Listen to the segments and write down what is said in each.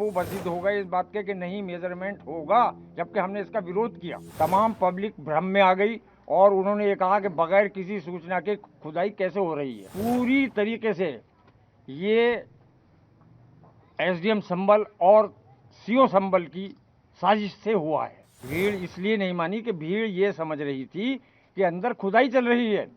वो वजीद हो गए इस बात के कि नहीं मेजरमेंट होगा, जबकि हमने इसका विरोध किया। तमाम पब्लिक भ्रम में आ गई और उन्होंने ये कहा कि बगैर किसी सूचना के खुदाई कैसे हो रही है। पूरी तरीके से ये एसडीएम संभल और सीओ संभल की साजिश से हुआ है। भीड़ इसलिए नहीं मानी कि भीड़ ये समझ रही थी कि अंदर खुदाई चल रही है,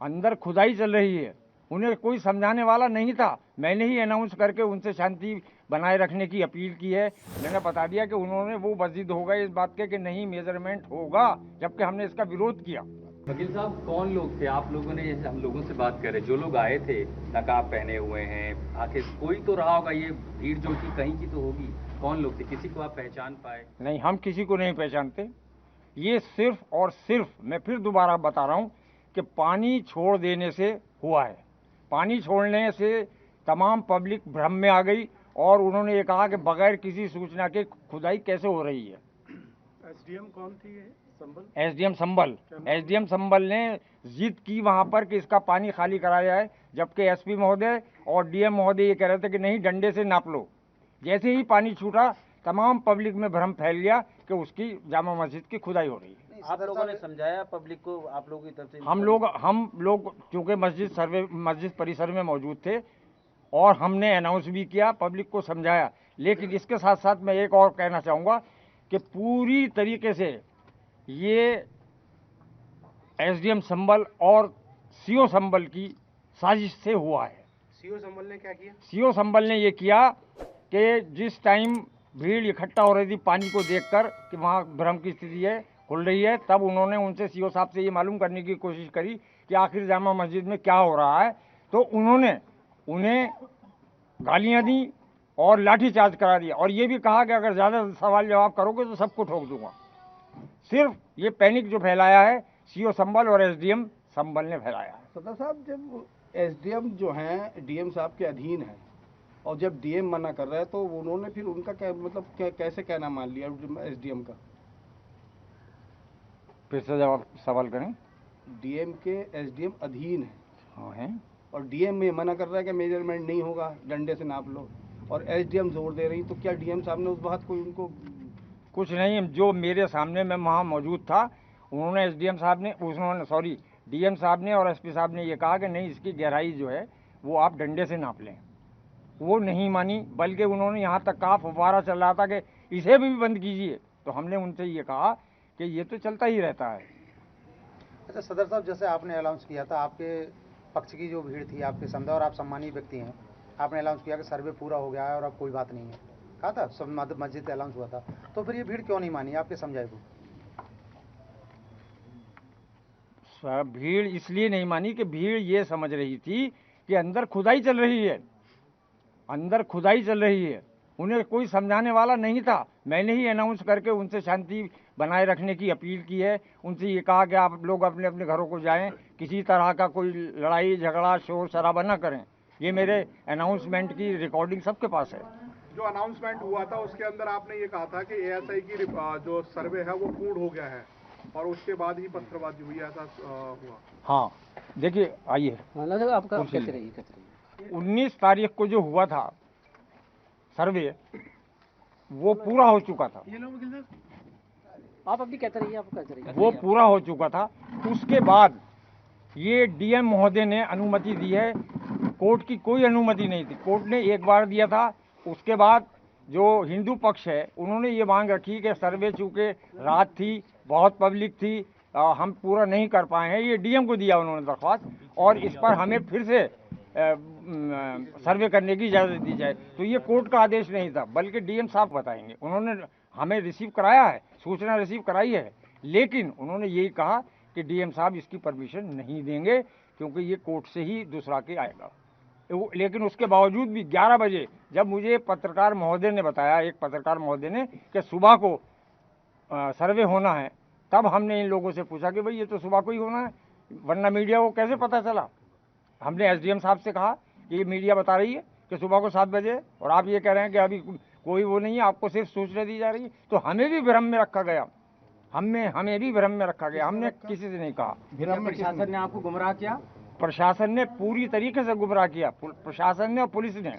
अंदर खुदाई चल रही है। उन्हें कोई समझाने वाला नहीं था। मैंने ही अनाउंस करके उनसे शांति बनाए रखने की अपील की है। मैंने बता दिया कि उन्होंने वो वजीद हो गए इस बात के कि नहीं मेजरमेंट होगा, जबकि हमने इसका विरोध किया। वकील साहब, कौन लोग थे? आप लोगों ने, हम लोगों से बात करें, जो लोग आए थे नकाब पहने हुए हैं, आखिर कोई तो रहा होगा, ये भीड़ जो थी कहीं की तो होगी। कौन लोग थे? किसी को आप पहचान पाए? नहीं, हम किसी को नहीं पहचानते। ये सिर्फ और सिर्फ, मैं फिर दोबारा बता रहा हूँ कि पानी छोड़ देने से हुआ है। पानी छोड़ने से तमाम पब्लिक भ्रम में आ गई और उन्होंने ये कहा कि बगैर किसी सूचना के खुदाई कैसे हो रही है। एसडीएम कौन थी ये? संभल? एसडीएम संभल। एसडीएम संभल ने जिद की वहां पर कि इसका पानी खाली कराया जाए, जबकि एसपी महोदय और डीएम महोदय ये कह रहे थे कि नहीं, डंडे से नाप लो। जैसे ही पानी छूटा तमाम पब्लिक में भ्रम फैल गया कि उसकी जामा मस्जिद की खुदाई हो रही है। आप लोगों ने समझाया पब्लिक को, आप लोगों की तरफ से? हम लोग चूंकि मस्जिद परिसर में मौजूद थे और हमने अनाउंस भी किया, पब्लिक को समझाया। लेकिन इसके साथ साथ मैं एक और कहना चाहूँगा कि पूरी तरीके से ये एसडीएम संभल और सीओ संभल की साजिश से हुआ है। सीओ संभल ने क्या किया? सीओ संभल ने ये किया कि जिस टाइम भीड़ इकट्ठा हो रही थी पानी को देखकर कि वहाँ भ्रम की स्थिति है, खुल रही है, तब उन्होंने उनसे सीओ साहब से ये मालूम करने की कोशिश करी कि आखिर जामा मस्जिद में क्या हो रहा है। तो उन्होंने उन्हें गालियाँ दी और लाठीचार्ज करा दिया और ये भी कहा कि अगर ज़्यादा सवाल जवाब करोगे तो सबको ठोक दूंगा। सिर्फ ये पैनिक जो फैलाया है सीओ संभल और एसडीएम संभल ने फैलाया है। सदर साहब, जब एसडीएम जो हैं डीएम साहब के अधीन है और जब डीएम मना कर रहा है तो उन्होंने फिर उनका क्या मतलब कैसे कहना मान लिया एसडीएम का? फिर से जवाब सवाल करें। डीएम के एसडीएम अधीन है। हाँ हैं। और डीएम में मना कर रहा है कि मेजरमेंट नहीं होगा, डंडे से नाप लो, और एसडीएम जोर दे रही, तो क्या डीएम साहब ने उस बात को उनको? कुछ नहीं, जो मेरे सामने मैं वहाँ मौजूद था, उन्होंने डीएम साहब ने और एसपी साहब ने ये कहा कि नहीं, इसकी गहराई जो है वो आप डंडे से नाप लें। वो नहीं मानी, बल्कि उन्होंने यहाँ तक कहा, फव्वारा चल रहा था कि इसे भी बंद कीजिए। तो हमने उनसे ये कहा कि ये तो चलता ही रहता है। अच्छा सदर साहब, जैसे आपने अनाउंस किया था, आपके पक्ष की जो भीड़ थी, आपके समझा, और आप सम्मानीय व्यक्ति हैं, आपने अनाउंस किया कि सर्वे पूरा हो गया है और अब कोई बात नहीं है, कहा था, सब मस्जिद से अनाउंस हुआ था, तो फिर ये भीड़ क्यों नहीं मानी? आपके समझाए को भीड़ इसलिए नहीं मानी कि भीड़ ये समझ रही थी कि अंदर खुदाई चल रही है, अंदर खुदाई चल रही है। उन्हें कोई समझाने वाला नहीं था। मैंने ही अनाउंस करके उनसे शांति बनाए रखने की अपील की है। उनसे ये कहा कि आप लोग अपने अपने घरों को जाएं, किसी तरह का कोई लड़ाई झगड़ा शोर शराबा न करें। ये मेरे अनाउंसमेंट की रिकॉर्डिंग सबके पास है। जो अनाउंसमेंट हुआ था उसके अंदर आपने ये कहा था कि एएसआई की जो सर्वे है वो पूर्ण हो गया है और उसके बाद ही पत्थरबाजी हुई, ऐसा हुआ? हाँ, देखिए, आइए। आपका 19 तारीख को जो हुआ था सर्वे, वो पूरा हो चुका था। आप अभी कहते रहिए, आप कहते रहिए। वो पूरा हो चुका था। उसके बाद ये डीएम महोदय ने अनुमति दी है। कोर्ट की कोई अनुमति नहीं थी, कोर्ट ने एक बार दिया था। उसके बाद जो हिंदू पक्ष है उन्होंने ये मांग रखी कि सर्वे चूँकि रात थी, बहुत पब्लिक थी, हम पूरा नहीं कर पाए हैं। ये डीएम को दिया उन्होंने दरख्वास्त, और इस पर हमें फिर से सर्वे करने की इजाज़त दी जाए। तो ये कोर्ट का आदेश नहीं था, बल्कि डीएम साहब बताएंगे। उन्होंने हमें रिसीव कराया है, सूचना रिसीव कराई है, लेकिन उन्होंने यही कहा कि डीएम साहब इसकी परमिशन नहीं देंगे क्योंकि ये कोर्ट से ही दूसरा के आएगा। लेकिन उसके बावजूद भी 11 बजे जब मुझे पत्रकार महोदय ने बताया, एक पत्रकार महोदय ने, कि सुबह को सर्वे होना है, तब हमने इन लोगों से पूछा कि भाई ये तो सुबह को ही होना है, वरना मीडिया को कैसे पता चला। हमने एसडीएम साहब से कहा कि ये मीडिया बता रही है कि सुबह को 7 बजे, और आप ये कह रहे हैं कि अभी कोई वो नहीं है, आपको सिर्फ सूचना दी जा रही है। तो हमें भी भ्रम में रखा गया, हमें भी भ्रम में रखा गया। हमने किसी से नहीं कहा। प्रशासन ने आपको गुमराह किया? प्रशासन ने पूरी तरीके से गुमराह किया, प्रशासन ने और पुलिस ने।